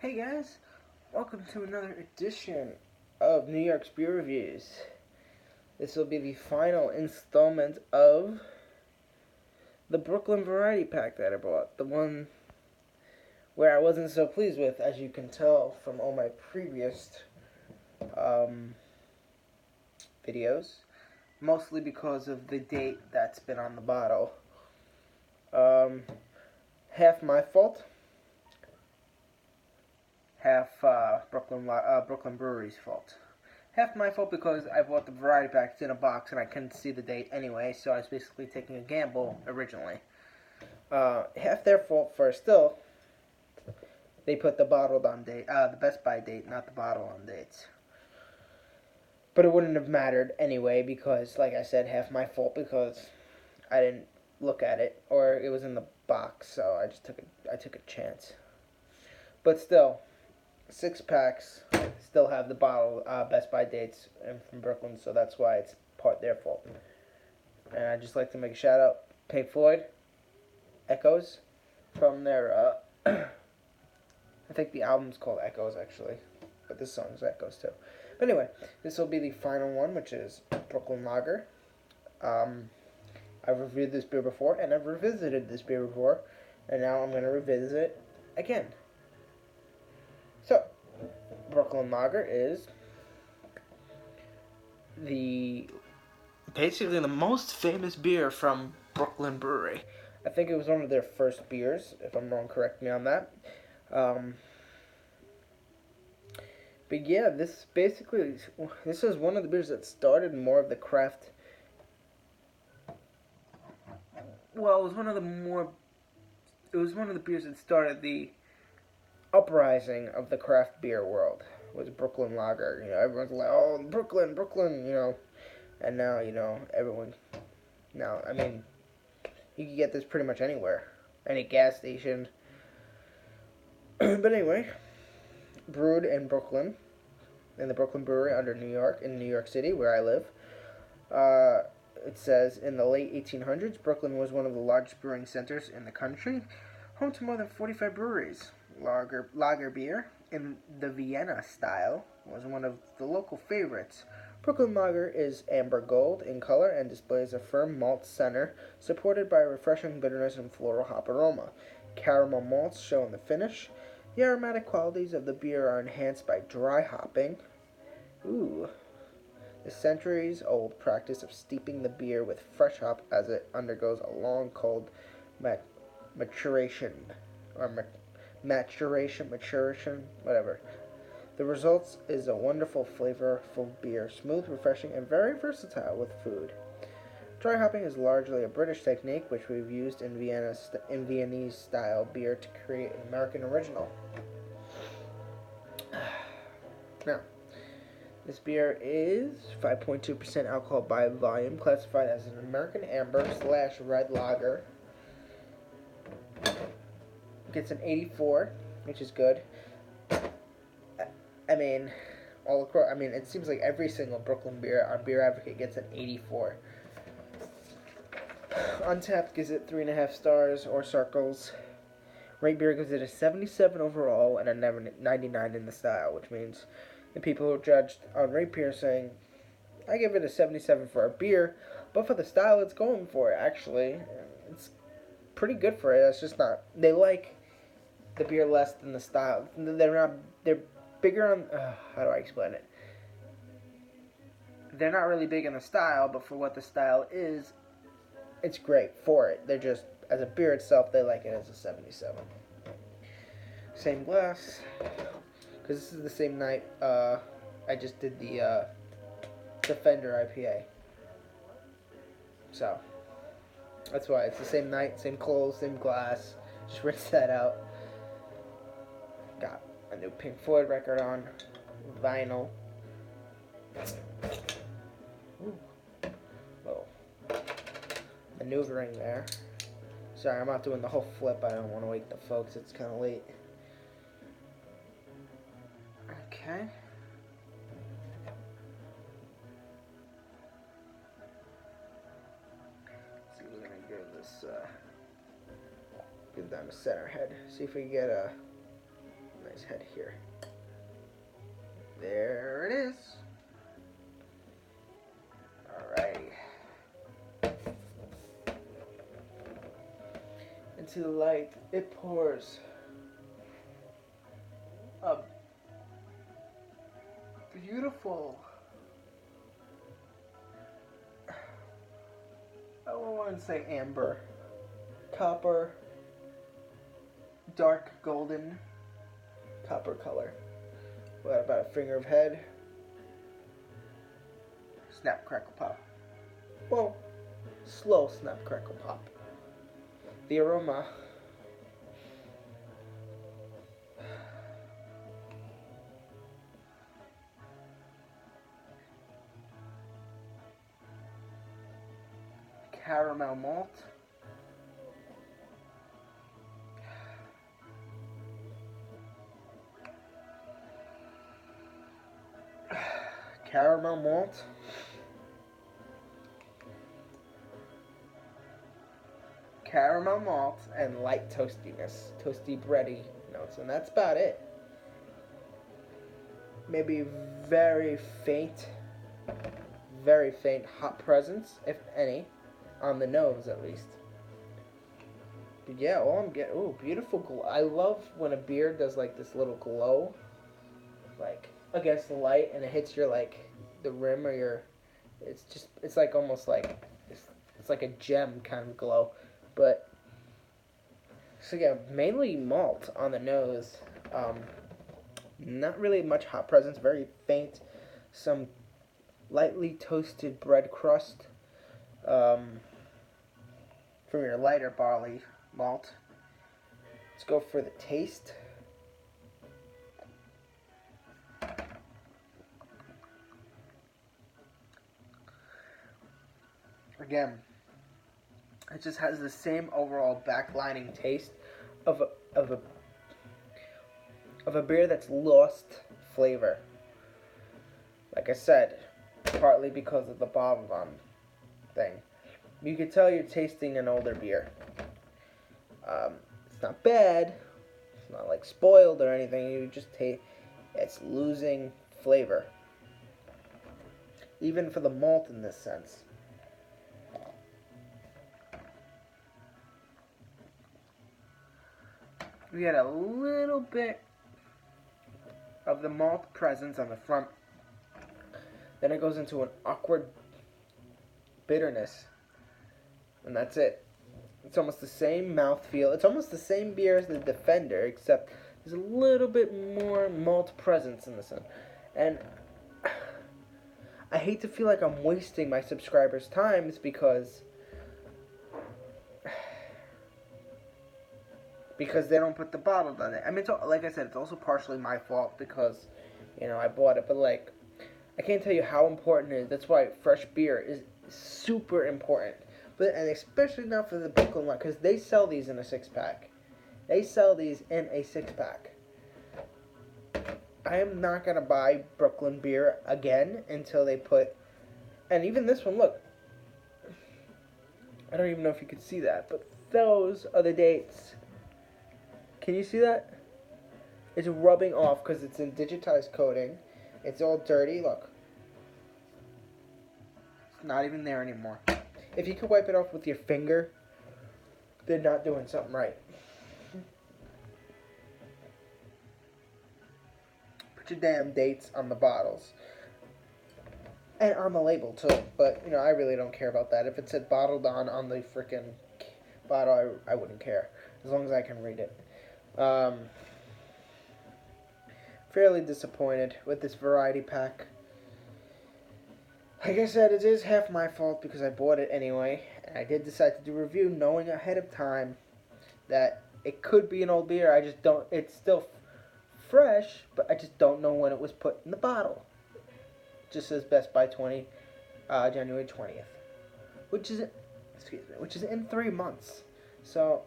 Hey guys, welcome to another edition of New York's Beer Reviews. This will be the final installment of the Brooklyn Variety Pack that I bought. The one where I wasn't so pleased with, as you can tell from all my previous videos. Mostly because of the date that's been on the bottle. Half my fault. Half Brooklyn Brewery's fault. Half my fault because I bought the variety packs in a box and I couldn't see the date anyway, so I was basically taking a gamble originally. Half their fault for still, they put the bottled on date, the Best By date, not the bottle on dates. But it wouldn't have mattered anyway because, like I said, half my fault because I didn't look at it or it was in the box, so I took a chance. But still, 6 packs still have the bottle Best By dates from Brooklyn, so that's why it's part their fault. And I'd just like to make a shout out Pink Floyd, Echoes, from their I think the album's called Echoes actually, but this song's Echoes too. But anyway, this will be the final one, which is Brooklyn Lager. I've reviewed this beer before, and I've revisited this beer before, and now I'm going to revisit it again. So, Brooklyn Lager is basically the most famous beer from Brooklyn Brewery. I think it was one of their first beers. If I'm wrong, correct me on that. But yeah, this is one of the beers that started more of the craft. Well, it was one of the beers that started the uprising of the craft beer world. Was Brooklyn Lager. Everyone's like, oh, Brooklyn, and now everyone. Now, I mean, you can get this pretty much anywhere, any gas station. But anyway, brewed in Brooklyn, in the Brooklyn Brewery in New York City, where I live. It says, in the late 1800s, Brooklyn was one of the largest brewing centers in the country, home to more than 45 breweries. Lager beer, in the Vienna style, was one of the local favorites. Brooklyn Lager is amber gold in color and displays a firm malt center, supported by refreshing bitterness and floral hop aroma. Caramel malts show in the finish. The aromatic qualities of the beer are enhanced by dry hopping. Ooh. The centuries-old practice of steeping the beer with fresh hop as it undergoes a long, cold maturation, whatever. The result is a wonderful, flavorful beer, smooth, refreshing, and very versatile with food. Dry hopping is largely a British technique, which we've used in Viennese-style beer to create an American original. Now, this beer is 5.2% alcohol by volume, classified as an American Amber / Red Lager. Gets an 84, which is good. I mean, all across. I mean, it seems like every single Brooklyn beer on Beer Advocate gets an 84. Untapped gives it 3.5 stars or circles. Rate Beer gives it a 77 overall and a 99 in the style, which means the people who judged on Rate Beer saying, I give it a 77 for a beer, but for the style it's going for, actually. It's pretty good for it. It's just not. They like the beer less than the style. They're bigger on. How do I explain it? They're not really big on the style, but for what the style is, it's great for it. They're just, as a beer itself, they like it as a 77. Same glass. Because this is the same night I just did the Defender IPA. So, that's why. It's the same night, same clothes, same glass. Just rinse that out. Got a new Pink Floyd record on vinyl. Ooh. Little maneuvering there. Sorry, I'm not doing the whole flip. I don't want to wake the folks. It's kind of late. Okay. Let's see, we're gonna give this. Get down to center head. See if we can get a nice head here. There it is. Alrighty. Into the light, it pours a beautiful, I don't want to say amber, copper, dark golden copper color. What about a finger of head? Snap, crackle, pop. Well, slow snap, crackle, pop. The aroma. Caramel malt. Caramel malt. Caramel malt and light toastiness, toasty bready notes, and that's about it. Maybe very faint hot presence, if any, on the nose at least. But yeah, all I'm getting, ooh, beautiful glow. I love when a beer does like this little glow, like against the light, and it hits your like the rim or your, it's like almost like it's like a gem kind of glow. But so yeah, mainly malt on the nose. Not really much hot presence, very faint. Some lightly toasted bread crust from your lighter barley malt. Let's go for the taste. Again, it just has the same overall backlining taste of a beer that's lost flavor. Like I said, partly because of the bottle bomb thing. You can tell you're tasting an older beer. It's not bad. It's not like spoiled or anything. You just taste it's losing flavor. Even for the malt in this sense. We get a little bit of the malt presence on the front. Then it goes into an awkward bitterness. And that's it. It's almost the same mouthfeel. It's almost the same beer as the Defender, except there's a little bit more malt presence in this one. And I hate to feel like I'm wasting my subscribers' times because they don't put the bottle on it. I mean, it's, like I said, it's also partially my fault because, you know, I bought it. But, like, I can't tell you how important it is. That's why fresh beer is super important. And especially now for the Brooklyn line, because they sell these in a 6-pack. They sell these in a 6-pack. I am not going to buy Brooklyn beer again until they put... And even this one, look. I don't even know if you can see that, but those are the dates. Can you see that? It's rubbing off because it's in digitized coating. It's all dirty. Look. It's not even there anymore. If you could wipe it off with your finger, they're not doing something right. Put your damn dates on the bottles. And on the label, too. But, you know, I really don't care about that. If it said bottled on the freaking bottle, I wouldn't care. As long as I can read it. Fairly disappointed with this variety pack. Like I said, it is half my fault because I bought it anyway. And I did decide to do a review knowing ahead of time that it could be an old beer. I just don't, it's still fresh, but I just don't know when it was put in the bottle. It just says Best By January 20th. Which is in 3 months. So,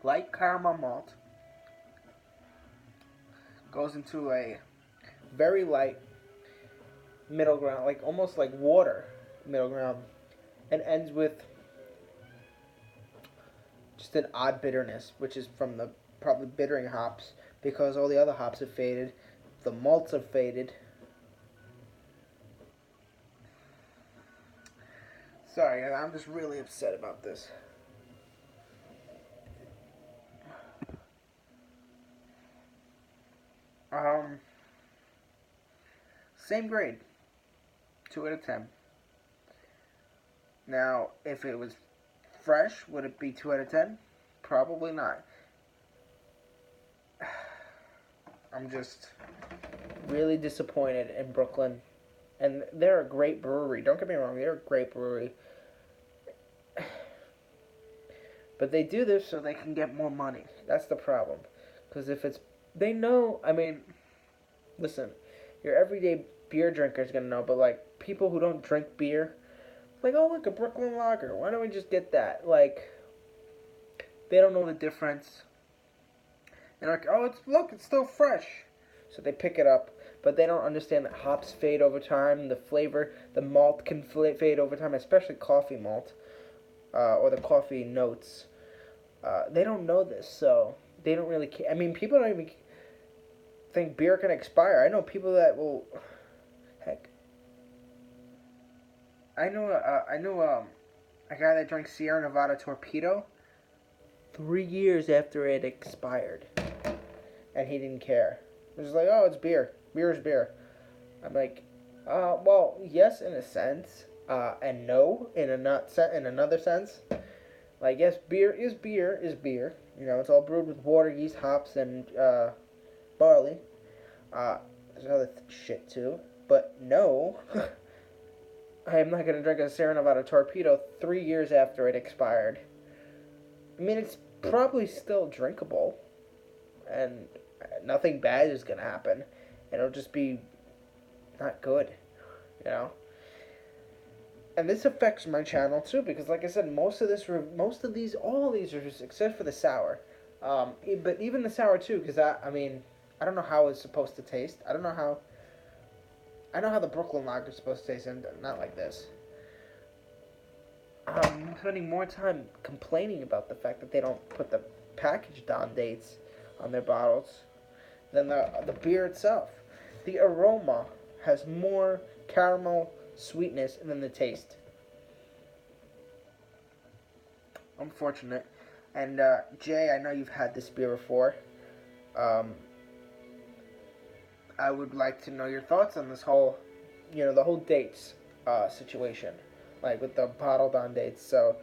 light caramel malt goes into a very light middle ground, like almost like water middle ground, and ends with just an odd bitterness, which is from the probably bittering hops because all the other hops have faded, the malts have faded. Sorry, I'm just really upset about this. Um, Same grade, 2 out of 10. Now, if it was fresh, would it be 2 out of 10? Probably not. I'm just really disappointed in Brooklyn. And they're a great brewery. Don't get me wrong, they're a great brewery. But they do this so they can get more money. That's the problem. Because if it's. They know. I mean, listen, your everyday beer drinker is going to know, but like people who don't drink beer, like, oh, look, a Brooklyn Lager. Why don't we just get that? Like, they don't know the difference. And like, oh, it's still fresh. So they pick it up, but they don't understand that hops fade over time. The flavor, the malt can fade over time, especially coffee malt, or the coffee notes. They don't know this, so they don't really care. I mean, people don't even think beer can expire. I know people that will. Heck, I know a guy that drank Sierra Nevada Torpedo 3 years after it expired, and he didn't care. It was like, oh, it's beer. Beer is beer. I'm like, well, yes, in a sense, and no, in another sense. Like, yes, beer is beer is beer. You know, it's all brewed with water, yeast, hops, and barley. There's other shit too. But no, I am not going to drink a Sierra Nevada Torpedo 3 years after it expired. I mean, it's probably still drinkable, and nothing bad is going to happen. It'll just be not good, you know? And this affects my channel too, because like I said, all of these reviews, except for the sour, but even the sour too, because I mean, I don't know how it's supposed to taste. I know how the Brooklyn Lager is supposed to taste, and not like this. I'm spending more time complaining about the fact that they don't put the packaged on dates on their bottles than the beer itself. The aroma has more caramel sweetness than the taste. Unfortunate. And Jay, I know you've had this beer before. I would like to know your thoughts on this whole, the whole dates situation, like with the bottled on dates. So,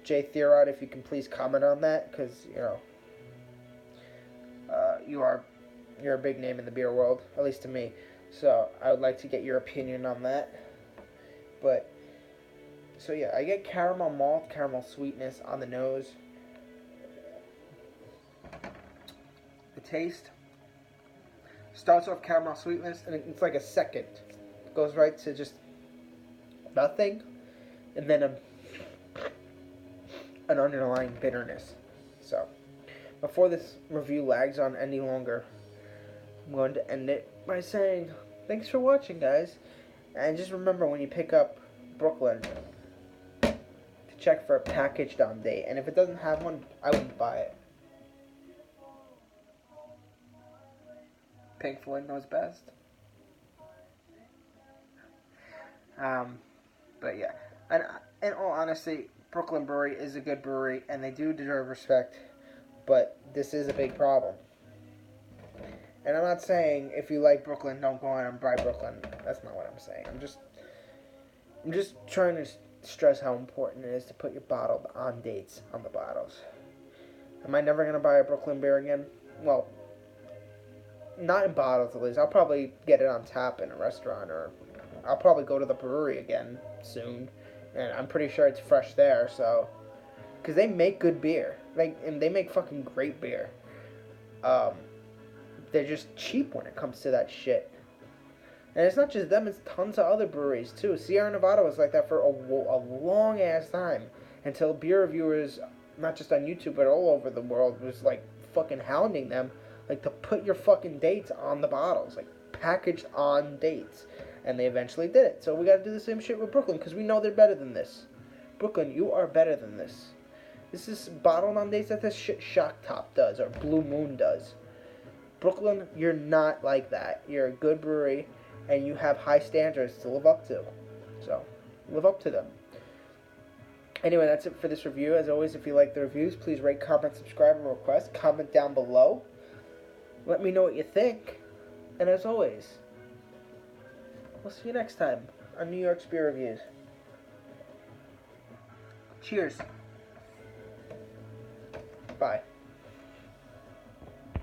Jay Theorod, if you can please comment on that, because you're a big name in the beer world, at least to me. So I would like to get your opinion on that. But so yeah, I get caramel malt, caramel sweetness on the nose. The taste starts off caramel sweetness, and it's like a second. It goes right to just nothing, and then an underlying bitterness. So, before this review lags on any longer, I'm going to end it by saying thanks for watching, guys. And just remember, when you pick up Brooklyn, to check for a packaged on date. And if it doesn't have one, I wouldn't buy it. Pink Floyd knows best. But yeah, and in all honesty, Brooklyn Brewery is a good brewery, and they do deserve respect. But this is a big problem. And I'm not saying if you like Brooklyn, don't go on and buy Brooklyn. That's not what I'm saying. I'm just trying to stress how important it is to put your bottled on dates on the bottles. Am I never gonna buy a Brooklyn beer again? Well, not in bottles at least. I'll probably get it on tap in a restaurant, or I'll probably go to the brewery again soon, and I'm pretty sure it's fresh there. So, because they make good beer, and they make fucking great beer. They're just cheap when it comes to that shit. And it's not just them, it's tons of other breweries too. Sierra Nevada was like that for a long ass time, until beer reviewers, not just on YouTube but all over the world, was like fucking hounding them, like, to put your fucking dates on the bottles, like packaged on dates. And they eventually did it. So we gotta do the same shit with Brooklyn, because we know they're better than this. Brooklyn, you are better than this. This is bottled on days that this shit Shock Top does or Blue Moon does. Brooklyn, you're not like that. You're a good brewery, and you have high standards to live up to. So, live up to them. Anyway, that's it for this review. As always, if you like the reviews, please rate, comment, subscribe, and request. Comment down below. Let me know what you think. And as always, we'll see you next time on New York's Beer Reviews. Cheers. Bye.